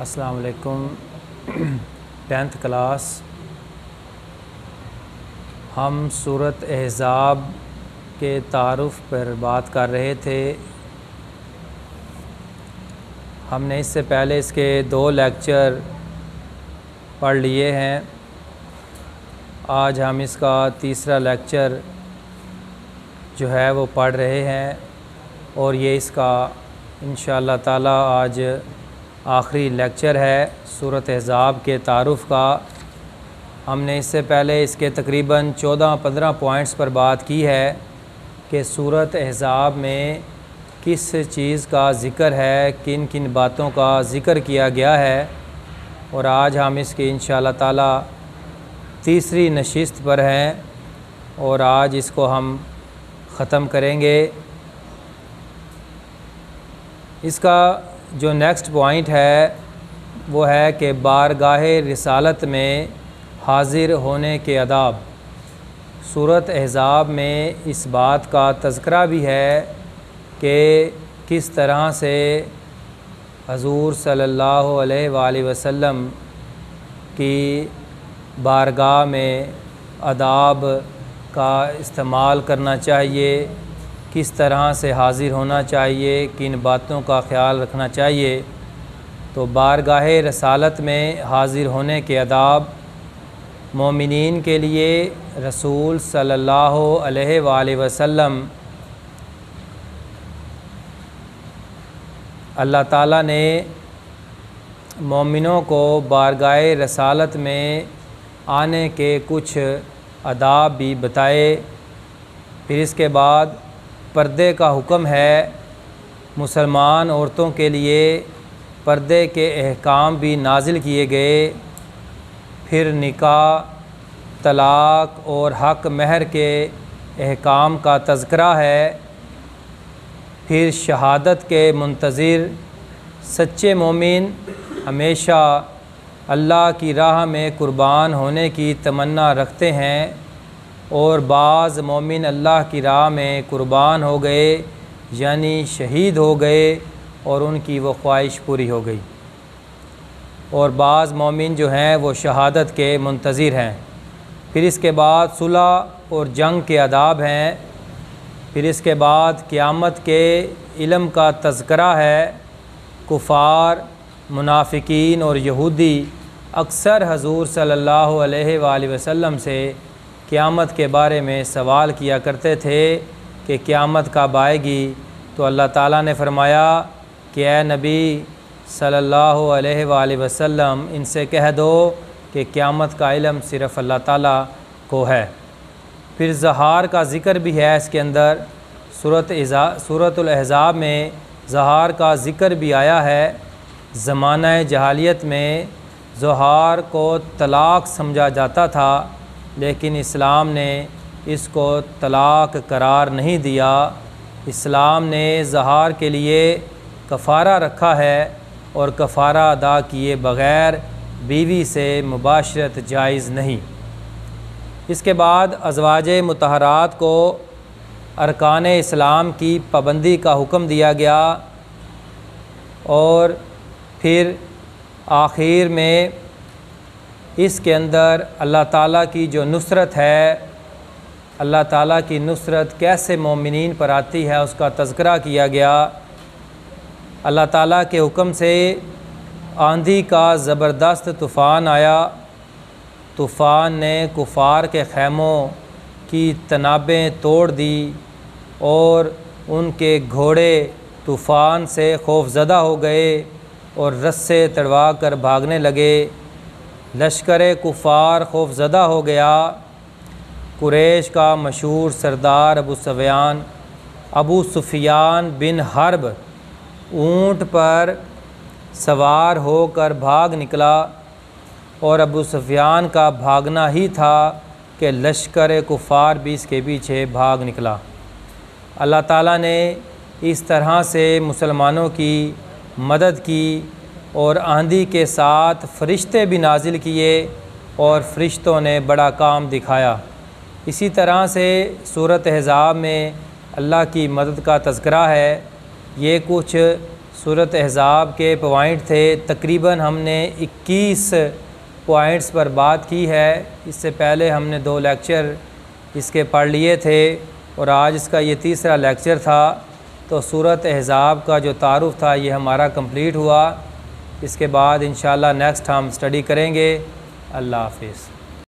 السلام علیکم 10th class ہم سورۃ احزاب کے تعارف پر بات کر رہے تھے۔ ہم نے اس سے پہلے اس کے 2 لیکچر پڑھ لیے ہیں۔ آج ہم اس کا تیسرا لیکچر جو ہے وہ پڑھ رہے ہیں، اور یہ اس کا انشاءاللہ تعالی آج آخری لیکچر ہے سورۃ احزاب کے تعارف کا۔ ہم نے اس سے پہلے اس کے تقریباً 14-15 پوائنٹس پر بات کی ہے کہ سورۃ احزاب میں کس چیز کا ذکر ہے، کن کن باتوں کا ذکر کیا گیا ہے، اور آج ہم اس کی انشاءاللہ تعالی تیسری نشست پر ہیں اور آج اس کو ہم ختم کریں گے۔ اس کا جو نیکسٹ پوائنٹ ہے وہ ہے کہ بارگاہ رسالت میں حاضر ہونے کے آداب۔ سورۃ احزاب میں اس بات کا تذکرہ بھی ہے کہ کس طرح سے حضور صلی اللہ علیہ وآلہ وسلم کی بارگاہ میں آداب کا استعمال کرنا چاہیے، کس طرح سے حاضر ہونا چاہیے، کن باتوں کا خیال رکھنا چاہیے۔ تو بارگاہ رسالت میں حاضر ہونے کے آداب مومنین کے لیے رسول صلی اللہ علیہ وآلہ وسلم اللہ تعالیٰ نے مومنوں کو بارگاہ رسالت میں آنے کے کچھ آداب بھی بتائے۔ پھر اس کے بعد پردے کا حکم ہے، مسلمان عورتوں کے لیے پردے کے احکام بھی نازل کیے گئے۔ پھر نکاح، طلاق اور حق مہر کے احکام کا تذکرہ ہے۔ پھر شہادت کے منتظر سچے مومن ہمیشہ اللہ کی راہ میں قربان ہونے کی تمنا رکھتے ہیں، اور بعض مومن اللہ کی راہ میں قربان ہو گئے یعنی شہید ہو گئے اور ان کی وہ خواہش پوری ہو گئی، اور بعض مومن جو ہیں وہ شہادت کے منتظر ہیں۔ پھر اس کے بعد صلح اور جنگ کے آداب ہیں۔ پھر اس کے بعد قیامت کے علم کا تذکرہ ہے۔ کفار، منافقین اور یہودی اکثر حضور صلی اللہ علیہ وآلہ وسلم سے قیامت کے بارے میں سوال کیا کرتے تھے کہ قیامت کب آئے گی، تو اللہ تعالیٰ نے فرمایا کہ اے نبی صلی اللہ علیہ وآلہ وسلم ان سے کہہ دو کہ قیامت کا علم صرف اللہ تعالیٰ کو ہے۔ پھر ظہار کا ذکر بھی ہے اس کے اندر۔ سورۃ الاحزاب میں ظہار کا ذکر بھی آیا ہے۔ زمانہ جاہلیت میں ظہار کو طلاق سمجھا جاتا تھا، لیکن اسلام نے اس کو طلاق قرار نہیں دیا۔ اسلام نے ظہار کے لیے کفارہ رکھا ہے، اور کفارہ ادا کیے بغیر بیوی سے مباشرت جائز نہیں۔ اس کے بعد ازواج مطہرات کو ارکان اسلام کی پابندی کا حکم دیا گیا، اور پھر آخر میں اس کے اندر اللہ تعالیٰ کی جو نصرت ہے، اللہ تعالیٰ کی نصرت کیسے مومنین پر آتی ہے اس کا تذکرہ کیا گیا۔ اللہ تعالیٰ کے حکم سے آندھی کا زبردست طوفان آیا۔ طوفان نے کفار کے خیموں کی تنابیں توڑ دی، اور ان کے گھوڑے طوفان سے خوفزدہ ہو گئے اور رسے تڑوا کر بھاگنے لگے۔ لشکر کفار خوفزدہ ہو گیا۔ قریش کا مشہور سردار ابو سفیان بن حرب اونٹ پر سوار ہو کر بھاگ نکلا، اور ابو سفیان کا بھاگنا ہی تھا کہ لشکر کفار بھی اس کے پیچھے بھاگ نکلا۔ اللہ تعالیٰ نے اس طرح سے مسلمانوں کی مدد کی، اور آندھی کے ساتھ فرشتے بھی نازل کیے، اور فرشتوں نے بڑا کام دکھایا۔ اسی طرح سے سورۃ احزاب میں اللہ کی مدد کا تذکرہ ہے۔ یہ کچھ سورۃ احزاب کے پوائنٹ تھے، تقریباً ہم نے 21 پوائنٹس پر بات کی ہے۔ اس سے پہلے ہم نے 2 لیکچر اس کے پڑھ لیے تھے اور آج اس کا یہ تیسرا لیکچر تھا۔ تو سورۃ احزاب کا جو تعارف تھا یہ ہمارا کمپلیٹ ہوا۔ اس کے بعد انشاءاللہ نیکسٹ ہم سٹڈی کریں گے۔ اللہ حافظ۔